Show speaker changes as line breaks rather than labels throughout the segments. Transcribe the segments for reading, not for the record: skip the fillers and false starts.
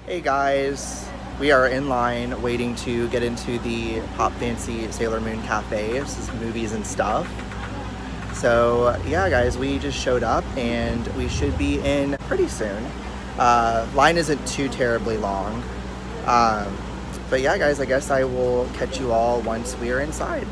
Hey guys, we are in line waiting to get into the Pop Fancy Sailor Moon Cafe. This is Movies and Stuff. So yeah guys, we just showed up and we should be in pretty soon. Line isn't too terribly long. But yeah guys, I guess I will catch you all once we are inside.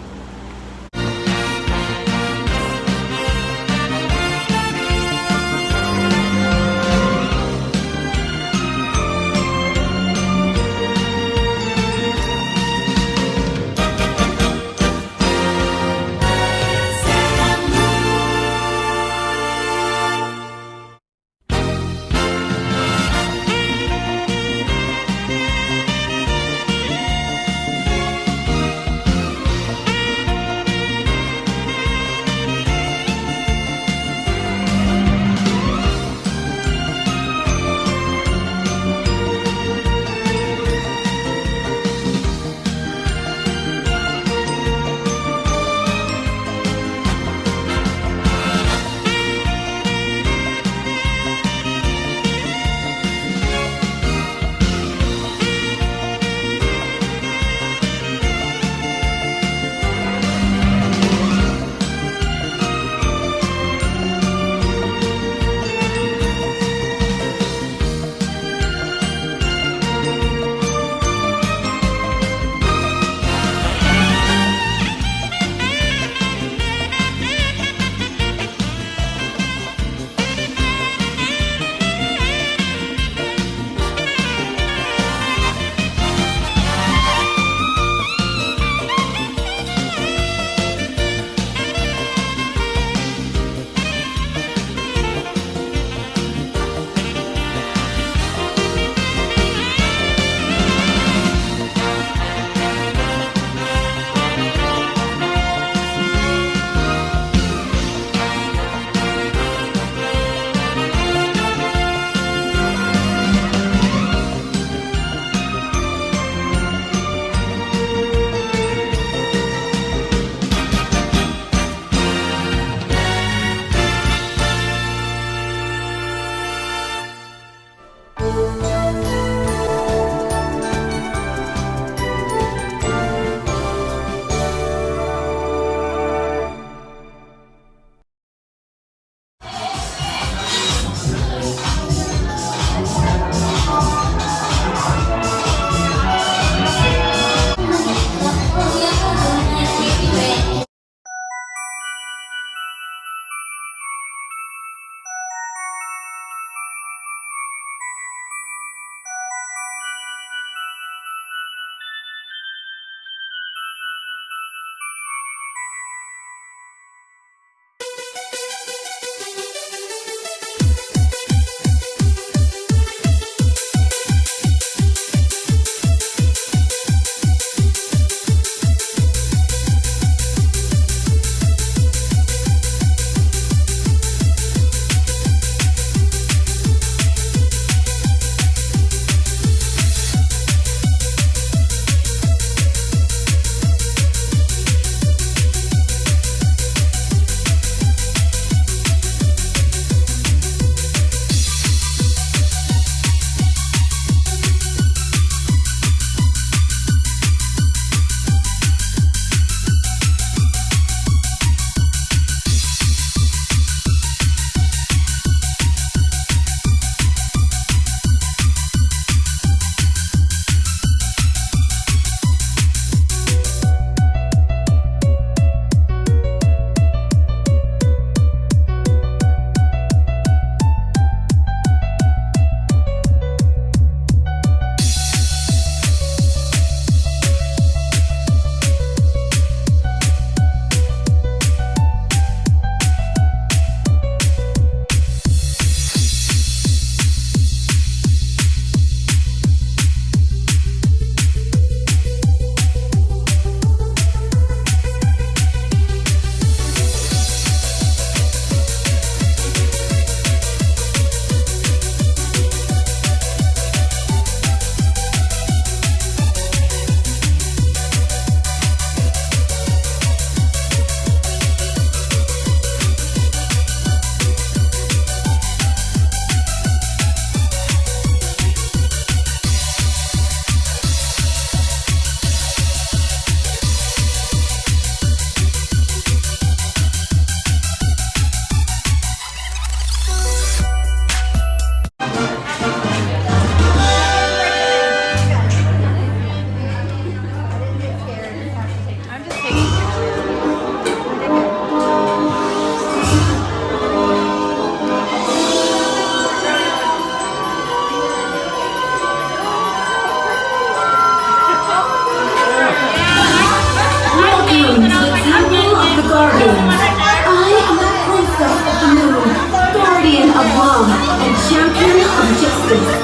justice.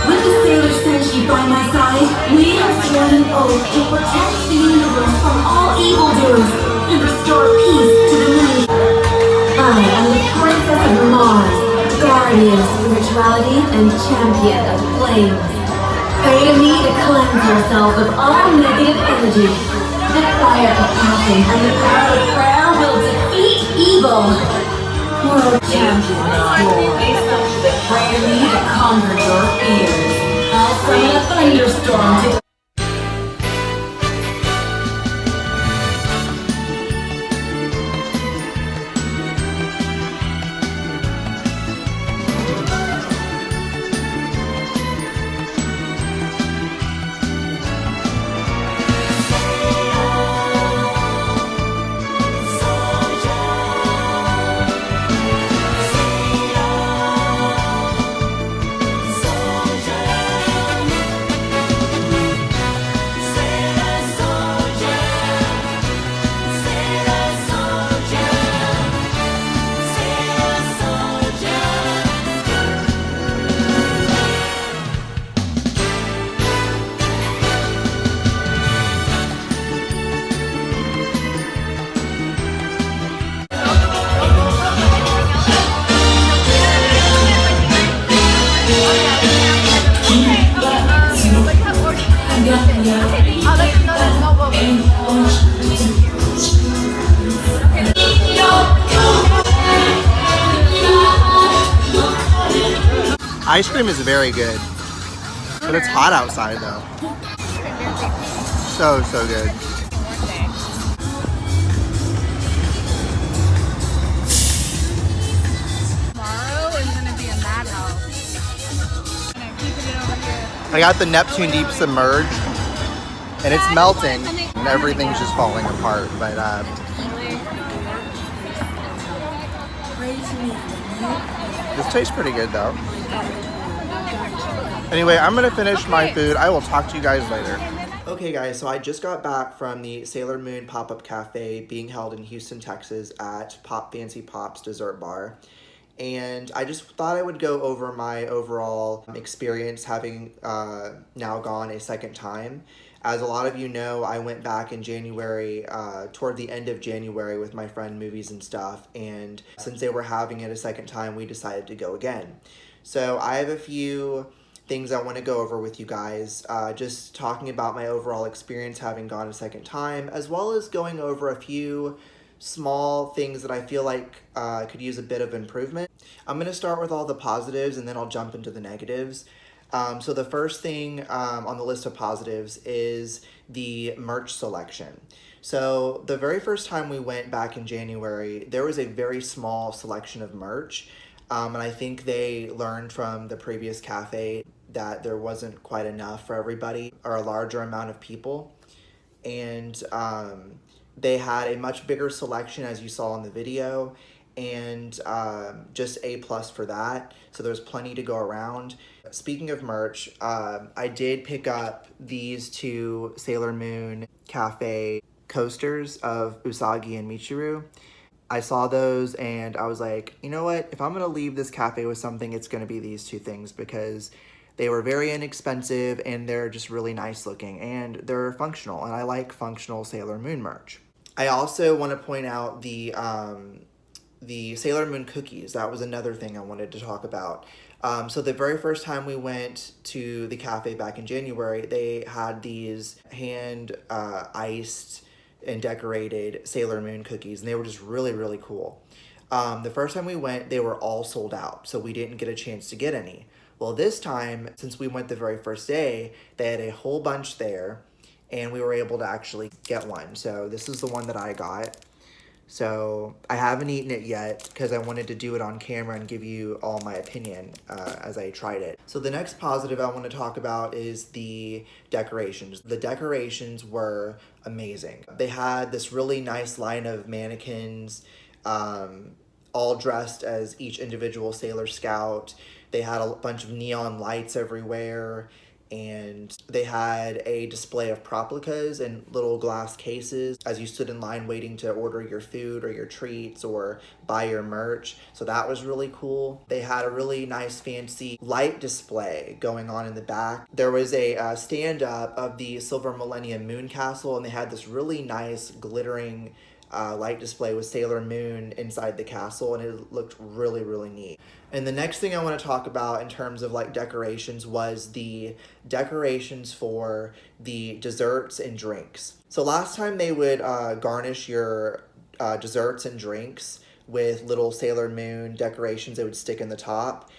With the Sailor Senshi by my side, we have sworn an oath to protect the universe from all evildoers and restore peace to the moon. I am the Princess of Mars, guardian of spirituality and champion of flames. Pray to me to cleanse yourself of all negative energy. The fire of passion and the power of prayer will defeat evil. World champion is pray to me to conquer your fears. I'll summon a thunderstorm to
Ice cream is very good, but it's hot outside though. So good.
Tomorrow is gonna be a madhouse. Keeping it over here.
I got the Neptune Deep Submerged, and it's melting, and everything's just falling apart. But this tastes pretty good though. Anyway, I'm gonna finish my food. I will talk to you guys later. Okay guys, so I just got back from the Sailor Moon Popup Cafe being held in Houston, Texas at Pop Fancy Pop's Dessert Bar. And I just thought I would go over my overall experience having now gone a second time. As a lot of you know, I went back in January, toward the end of January with my friend MoviesNStuuf, and since they were having it a second time, we decided to go again. So I have a few things I want to go over with you guys, just talking about my overall experience having gone a second time, as well as going over a few small things that I feel like could use a bit of improvement. I'm going to start with all the positives and then I'll jump into the negatives. So the first thing on the list of positives is the merch selection. So the very first time we went back in January, there was a very small selection of merch. And I think they learned from the previous cafe that there wasn't quite enough for everybody or a larger amount of people. And they had a much bigger selection, as you saw in the video, and just A+ for that. So there's plenty to go around. Speaking of merch, I did pick up these two Sailor Moon Cafe coasters of Usagi and Michiru. I saw those and I was like, you know what? If I'm going to leave this cafe with something, it's going to be these two things because they were very inexpensive and they're just really nice looking and they're functional, and I like functional Sailor Moon merch. I also want to point out the Sailor Moon cookies. That was another thing I wanted to talk about. So the very first time we went to the cafe back in January, they had these hand iced and decorated Sailor Moon cookies, and they were just really, really cool. The first time we went, they were all sold out, so we didn't get a chance to get any. Well, this time, since we went the very first day, they had a whole bunch there, and we were able to actually get one. So this is the one that I got. So I haven't eaten it yet because I wanted to do it on camera and give you all my opinion as I tried it. So the next positive I want to talk about is the decorations. The decorations were amazing. They had this really nice line of mannequins, all dressed as each individual Sailor Scout. They had a bunch of neon lights everywhere, and they had a display of proplicas in little glass cases as you stood in line waiting to order your food or your treats or buy your merch. So that was really cool. They had a really nice fancy light display going on in the back. There was a stand-up of the Silver Millennium Moon Castle, and they had this really nice glittering light display with Sailor Moon inside the castle, and it looked really, really neat. And the next thing I want to talk about in terms of like decorations was the decorations for the desserts and drinks. So last time they would garnish your desserts and drinks with little Sailor Moon decorations they would stick in the top.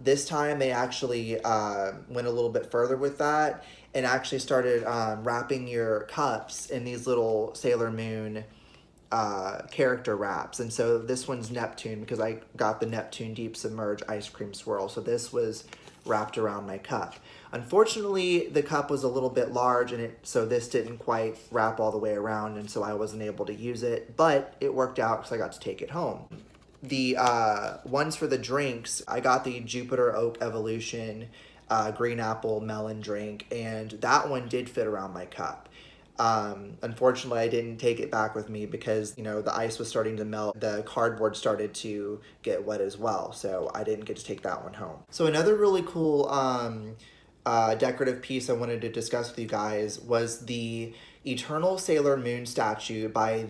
This time they actually went a little bit further with that and actually started wrapping your cups in these little Sailor Moon character wraps. And so this one's Neptune because I got the Neptune Deep Submerge ice cream swirl. So this was wrapped around my cup. Unfortunately, the cup was a little bit large, and so this didn't quite wrap all the way around, and so I wasn't able to use it, but it worked out because I got to take it home. The ones for the drinks, I got the Jupiter Oak Evolution green apple melon drink, and that one did fit around my cup. Unfortunately, I didn't take it back with me because, you know, the ice was starting to melt. The cardboard started to get wet as well, so I didn't get to take that one home. So another really cool decorative piece I wanted to discuss with you guys was the Eternal Sailor Moon statue by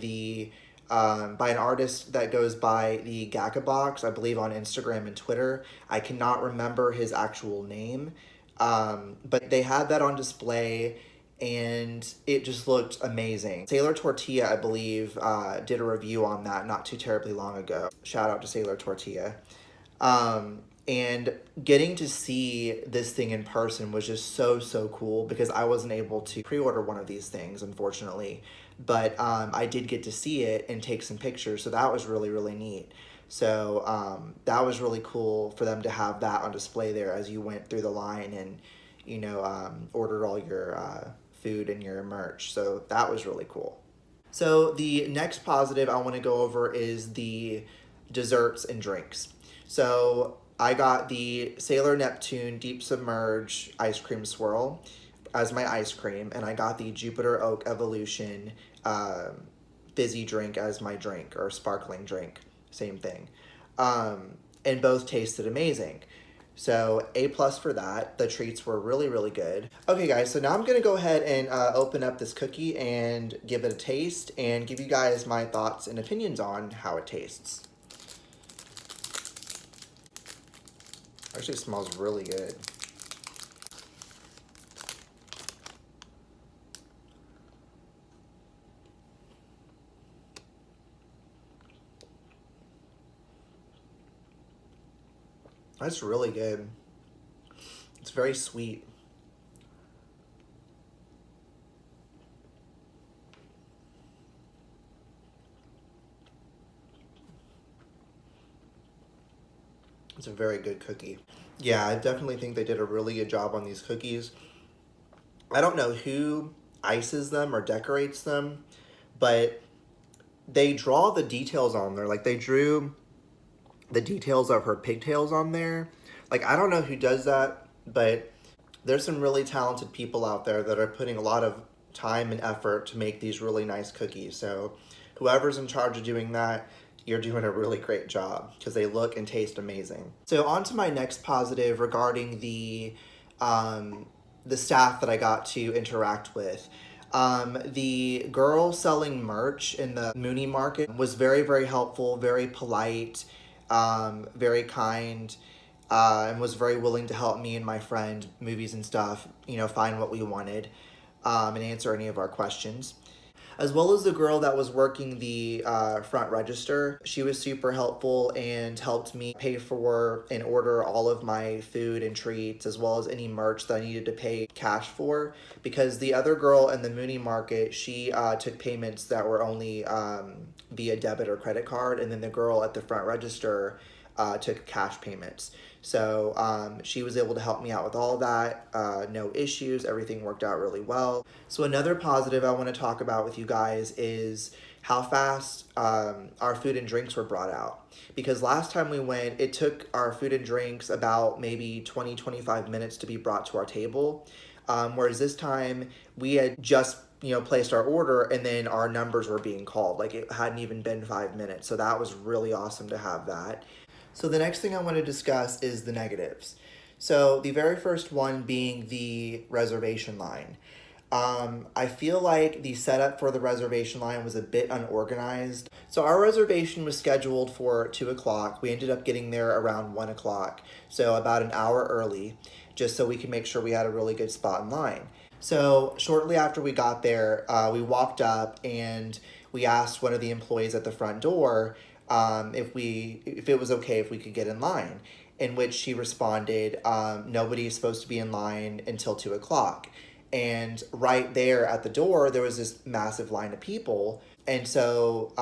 an artist that goes by the Gaka Box, I believe on Instagram and Twitter. I cannot remember his actual name, but they had that on display, and it just looked amazing. Sailor Tortilla, I believe, did a review on that not too terribly long ago. Shout out to Sailor Tortilla. And getting to see this thing in person was just so, so cool because I wasn't able to pre-order one of these things, unfortunately. But I did get to see it and take some pictures, so that was really, really neat. So that was really cool for them to have that on display there as you went through the line and, you know, ordered all your food and your merch. So that was really cool. So the next positive I want to go over is the desserts and drinks. So I got the Sailor Neptune Deep Submerge ice cream swirl as my ice cream, and I got the Jupiter Oak Evolution fizzy drink as my drink, or sparkling drink, same thing. And both tasted amazing. So A+ for that. The treats were really, really good. Okay guys, so now I'm gonna go ahead and open up this cookie and give it a taste and give you guys my thoughts and opinions on how it tastes. Actually, it smells really good. That's really good. It's very sweet. It's a very good cookie. Yeah, I definitely think they did a really good job on these cookies. I don't know who ices them or decorates them, but they draw the details on there. Like, they drew the details of her pigtails on there. Like, I don't know who does that, but there's some really talented people out there that are putting a lot of time and effort to make these really nice cookies. So whoever's in charge of doing that, you're doing a really great job because they look and taste amazing. So on to my next positive regarding the staff that I got to interact with. The girl selling merch in the Moonie market was very, very helpful, very polite, very kind, and was very willing to help me and my friend, MoviesNStuuf, you know, find what we wanted, and answer any of our questions. As well as the girl that was working the front register. She was super helpful and helped me pay for and order all of my food and treats, as well as any merch that I needed to pay cash for, because the other girl in the Moonie market, she took payments that were only via debit or credit card, and then the girl at the front register took cash payments. So she was able to help me out with all of that, no issues, everything worked out really well. So another positive I want to talk about with you guys is how fast our food and drinks were brought out. Because last time we went, it took our food and drinks about maybe 20-25 minutes to be brought to our table. Whereas this time we had just placed our order and then our numbers were being called. Like it hadn't even been 5 minutes. So that was really awesome to have that. So the next thing I want to discuss is the negatives. So the very first one being the reservation line. I feel like the setup for the reservation line was a bit unorganized. So our reservation was scheduled for 2 o'clock. We ended up getting there around 1 o'clock, so about an hour early, just so we could make sure we had a really good spot in line. So shortly after we got there, we walked up and we asked one of the employees at the front door if it was okay if we could get in line, in which she responded, nobody is supposed to be in line until 2 o'clock. And right there at the door, there was this massive line of people. And so,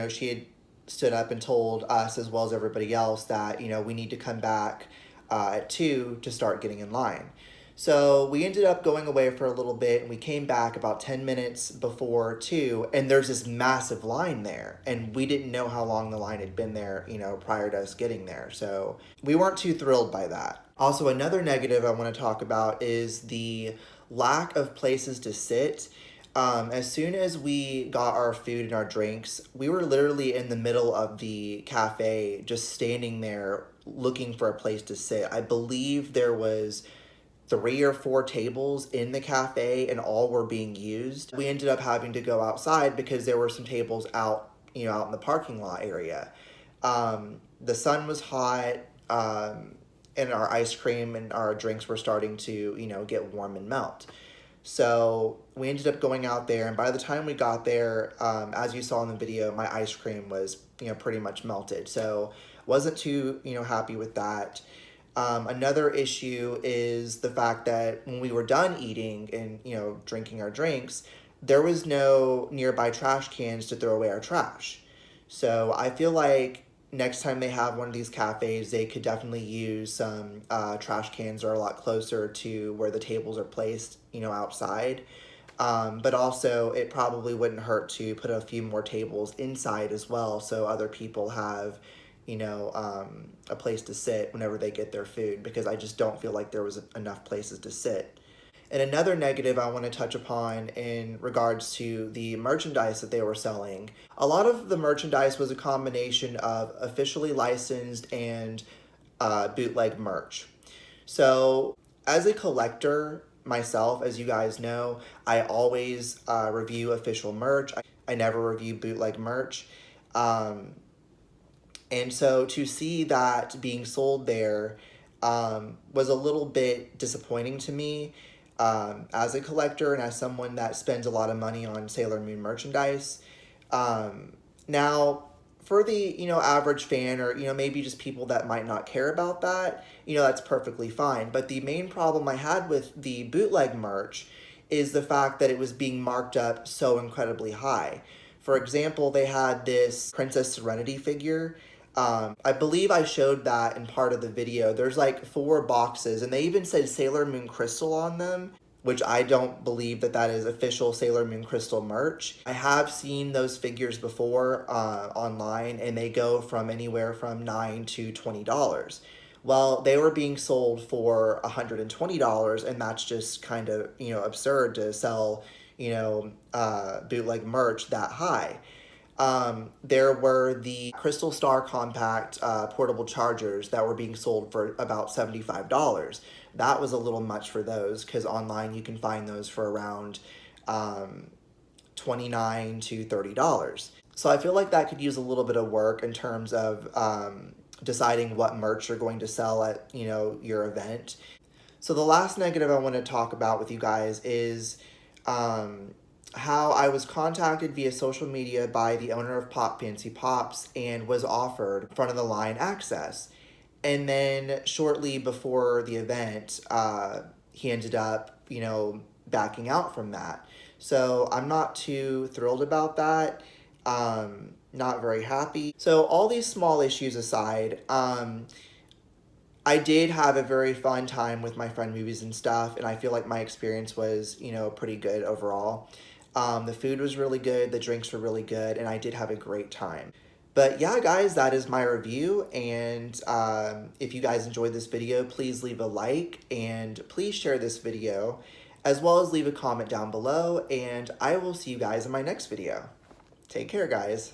she had stood up and told us, as well as everybody else, that, we need to come back at 2 to start getting in line. So we ended up going away for a little bit, and we came back about 10 minutes before 2, and there's this massive line there. And we didn't know how long the line had been there, prior to us getting there. So we weren't too thrilled by that. Also, another negative I want to talk about is the lack of places to sit. As soon as we got our food and our drinks, we were literally in the middle of the cafe, just standing there looking for a place to sit. I believe there was 3 or 4 tables in the cafe and all were being used. We ended up having to go outside because there were some tables out in the parking lot area. The sun was hot, and our ice cream and our drinks were starting to, get warm and melt. So we ended up going out there, and by the time we got there, as you saw in the video, my ice cream was, pretty much melted. So wasn't too, happy with that. Another issue is the fact that when we were done eating and, drinking our drinks, there was no nearby trash cans to throw away our trash. So I feel like next time they have one of these cafes, they could definitely use some trash cans that are a lot closer to where the tables are placed, outside. But also, it probably wouldn't hurt to put a few more tables inside as well, so other people have, a place to sit whenever they get their food, because I just don't feel like there was enough places to sit. And another negative I want to touch upon in regards to the merchandise that they were selling. A lot of the merchandise was a combination of officially licensed and bootleg merch. So as a collector myself, as you guys know, I always review official merch. I never review bootleg merch. And so to see that being sold there was a little bit disappointing to me. As a collector and as someone that spends a lot of money on Sailor Moon merchandise. Now, for the, average fan or, maybe just people that might not care about that, that's perfectly fine. But the main problem I had with the bootleg merch is the fact that it was being marked up so incredibly high. For example, they had this Princess Serenity figure. I believe I showed that in part of the video. There's like 4 boxes, and they even said Sailor Moon Crystal on them, which I don't believe that is official Sailor Moon Crystal merch. I have seen those figures before online, and they go from anywhere from $9 to $20. Well, they were being sold for $120, and that's just kind of, absurd to sell, bootleg merch that high. There were the Crystal Star Compact portable chargers that were being sold for about $75. That was a little much for those, because online you can find those for around $29 to $30. So I feel like that could use a little bit of work in terms of deciding what merch you're going to sell at, your event. So the last negative I want to talk about with you guys is how I was contacted via social media by the owner of Pop Fancy Pops and was offered front of the line access. And then shortly before the event, he ended up, backing out from that. So I'm not too thrilled about that. Not very happy. So all these small issues aside, I did have a very fun time with my friend MoviesNStuuf, and I feel like my experience was, pretty good overall. The food was really good, the drinks were really good, and I did have a great time. But yeah, guys, that is my review, and if you guys enjoyed this video, please leave a like, and please share this video, as well as leave a comment down below, and I will see you guys in my next video. Take care, guys.